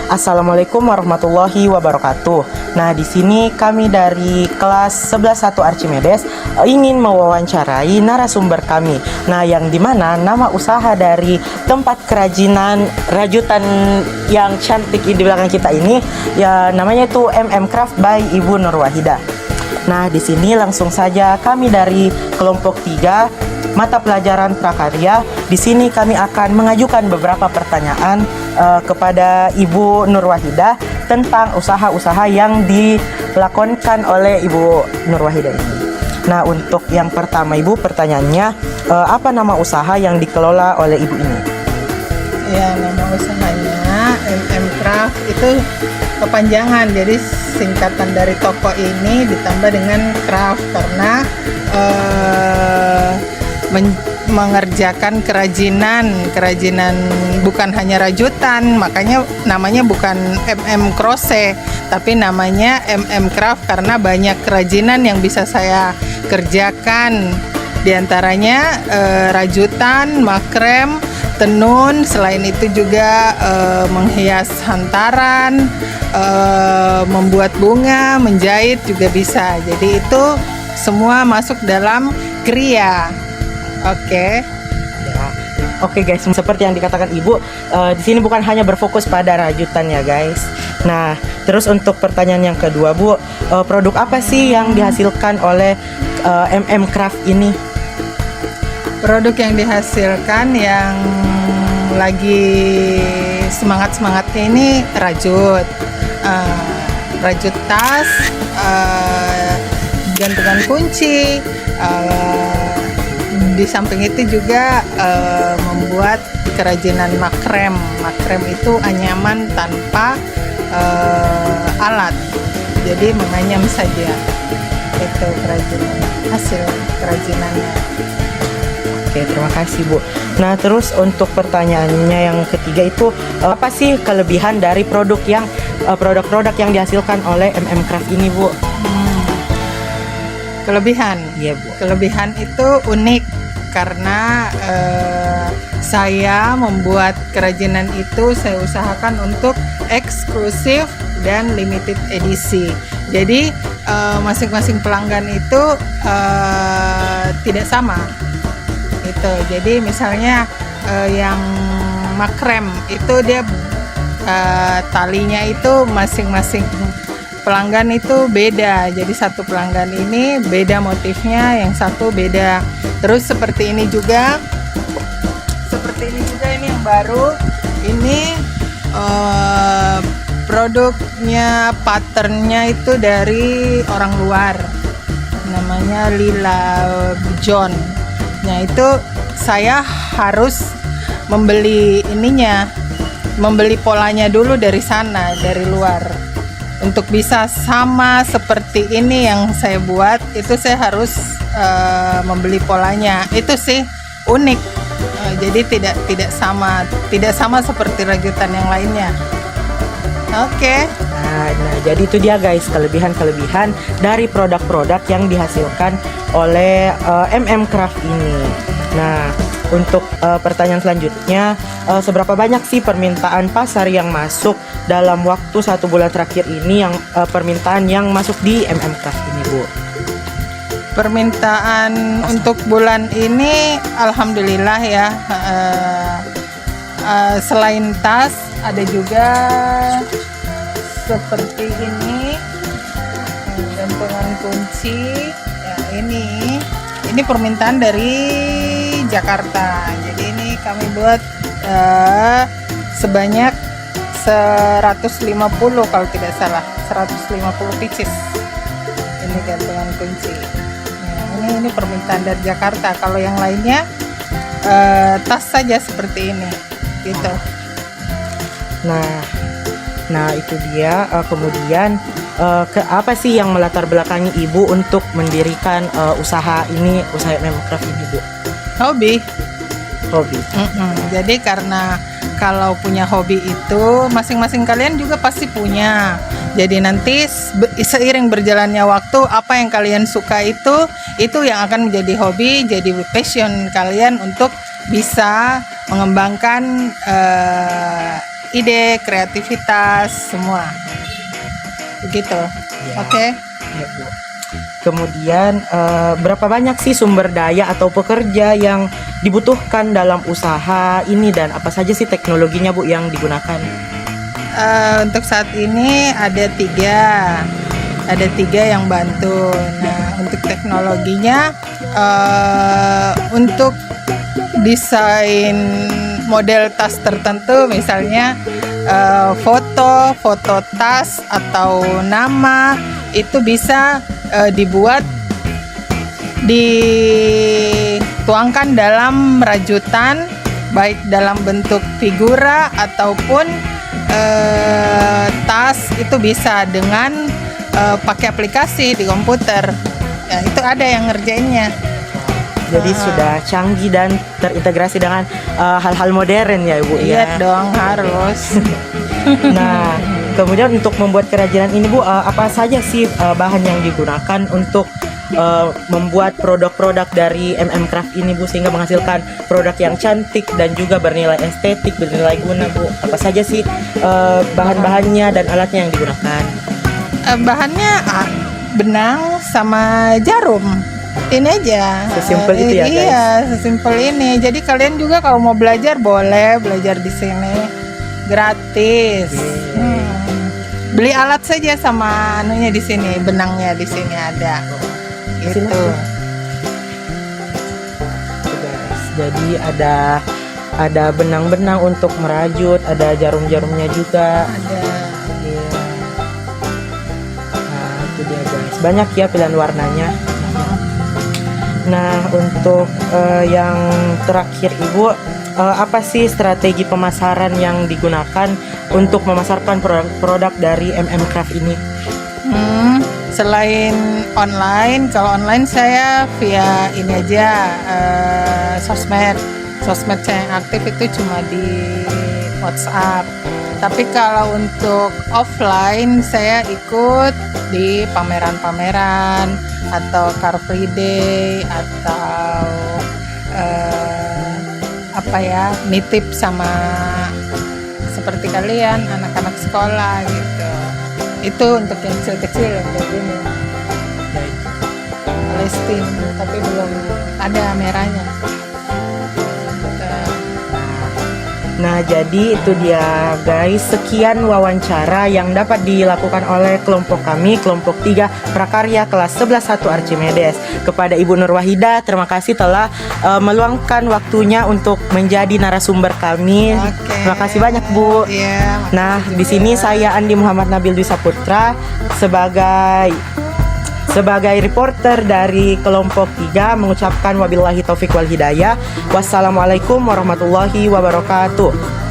Assalamualaikum warahmatullahi wabarakatuh. Nah, di sini kami dari kelas 11 Archimedes ingin mewawancarai narasumber kami. Nah, yang dimana nama usaha dari tempat kerajinan rajutan yang cantik di belakang kita ini ya namanya itu Craft by Ibu Nurwahidah. Nah, di sini langsung saja kami dari kelompok 3 mata pelajaran prakarya. Di sini kami akan mengajukan beberapa pertanyaan kepada Ibu Nurwahidah tentang usaha-usaha yang dilakukan oleh Ibu Nurwahidah ini. Nah, untuk yang pertama Ibu, pertanyaannya apa nama usaha yang dikelola oleh Ibu ini? Ya, nama usahanya Craft itu kepanjangan, jadi singkatan dari toko ini ditambah dengan craft karena mengerjakan kerajinan bukan hanya rajutan, makanya namanya bukan Crochet tapi namanya Craft karena banyak kerajinan yang bisa saya kerjakan, diantaranya rajutan, makrem, tenun, selain itu juga menghias hantaran, membuat bunga, menjahit juga bisa. Jadi itu semua masuk dalam kriya. Oke. Ya. Oke guys, seperti yang dikatakan Ibu, di sini bukan hanya berfokus pada rajutan ya guys. Nah, terus untuk pertanyaan yang kedua Bu, produk apa sih yang dihasilkan oleh Craft ini? Produk yang dihasilkan yang lagi semangat-semangatnya ini rajut tas, gantungan kunci, di samping itu juga membuat kerajinan makrem. Makrem itu anyaman tanpa alat, jadi menganyam saja. Itu kerajinan, hasil kerajinannya. Oke, terima kasih Bu. Nah, terus untuk pertanyaannya yang ketiga itu apa sih kelebihan dari produk-produk yang dihasilkan oleh Craft ini Bu? Kelebihan? Iya Bu. Kelebihan itu unik karena saya membuat kerajinan itu saya usahakan untuk eksklusif dan limited edisi. Jadi masing-masing pelanggan itu tidak sama. Itu. Jadi misalnya yang makrem itu dia talinya itu masing-masing pelanggan itu beda. Jadi satu pelanggan ini beda motifnya, yang satu beda. Terus seperti ini juga ini yang baru. Ini produknya, patternnya itu dari orang luar, namanya Lila John. Nah, itu saya harus membeli polanya dulu dari sana, dari luar. Untuk bisa sama seperti ini yang saya buat, itu saya harus membeli polanya. Itu sih unik. Jadi tidak sama seperti rajutan yang lainnya. Oke. Nah, jadi itu dia guys kelebihan-kelebihan dari produk-produk yang dihasilkan oleh Craft ini. Nah, untuk pertanyaan selanjutnya, seberapa banyak sih permintaan pasar yang masuk dalam waktu 1 bulan terakhir ini, yang permintaan yang masuk di Craft ini Bu? Permintaan untuk bulan ini alhamdulillah ya, selain tas ada juga seperti ini gantungan kunci ya. Ini permintaan dari Jakarta. Jadi ini kami buat sebanyak 150 kalau tidak salah, 150 pieces. Ini gantungan kunci. Nah, ini permintaan dari Jakarta. Kalau yang lainnya tas saja seperti ini gitu. Nah itu dia. Kemudian apa sih yang melatar belakangi Ibu untuk mendirikan usaha Craft ini Bu? Hobi. Jadi Jadi karena kalau punya hobi itu masing-masing kalian juga pasti punya. Jadi nanti seiring berjalannya waktu, apa yang kalian suka itu yang akan menjadi hobi, jadi passion kalian untuk bisa mengembangkan ide, kreativitas, semua. Begitu. Ya. Oke. Ya, Bu. Kemudian berapa banyak sih sumber daya atau pekerja yang dibutuhkan dalam usaha ini dan apa saja sih teknologinya Bu yang digunakan? Untuk saat ini ada tiga yang bantu. Nah, untuk teknologinya, untuk desain model tas tertentu, misalnya foto tas atau nama, itu bisa dibuat, dituangkan dalam rajutan, baik dalam bentuk figura ataupun tas. Itu bisa dengan pakai aplikasi di komputer. Ya, itu ada yang ngerjainnya. Jadi sudah canggih dan terintegrasi dengan hal-hal modern ya Bu Iya ya. dong, harus. Nah, kemudian untuk membuat kerajinan ini Bu, apa saja sih bahan yang digunakan untuk membuat produk-produk dari Craft ini Bu, sehingga menghasilkan produk yang cantik dan juga bernilai estetik, bernilai guna Bu? Apa saja sih bahan-bahannya dan alatnya yang digunakan? Bahannya benang sama jarum. Ini aja. Sesimpel itu ya, guys? Iya, sesimpel ini. Jadi kalian juga kalau mau belajar boleh belajar di sini, gratis. Beli alat saja sama anunya di sini, benangnya di sini ada. Gitu. Tuh, guys. Jadi ada benang-benang untuk merajut, ada jarum-jarumnya juga. Ada. Iya. Nah, itu dia guys. Banyak ya pilihan warnanya. Nah, untuk yang terakhir Ibu, apa sih strategi pemasaran yang digunakan untuk memasarkan produk dari Craft ini? Selain online, kalau online saya via ini aja, sosmed saya yang aktif itu cuma di WhatsApp. Tapi kalau untuk offline saya ikut di pameran-pameran atau Car Free Day atau nitip sama seperti kalian anak-anak sekolah gitu. Itu untuk yang kecil-kecil yang kayak gini. Palestine, tapi belum ada merahnya. Nah, jadi itu dia guys, sekian wawancara yang dapat dilakukan oleh kelompok kami, kelompok 3 Prakarya kelas 11 1 Archimedes. Kepada Ibu Nur Wahida, terima kasih telah meluangkan waktunya untuk menjadi narasumber kami. Terima kasih banyak Bu. Iya, Nah, di sini saya Andi Muhammad Nabil Dwi Saputra sebagai reporter dari kelompok 3 mengucapkan wabillahi taufik wal hidayah. Wassalamualaikum warahmatullahi wabarakatuh.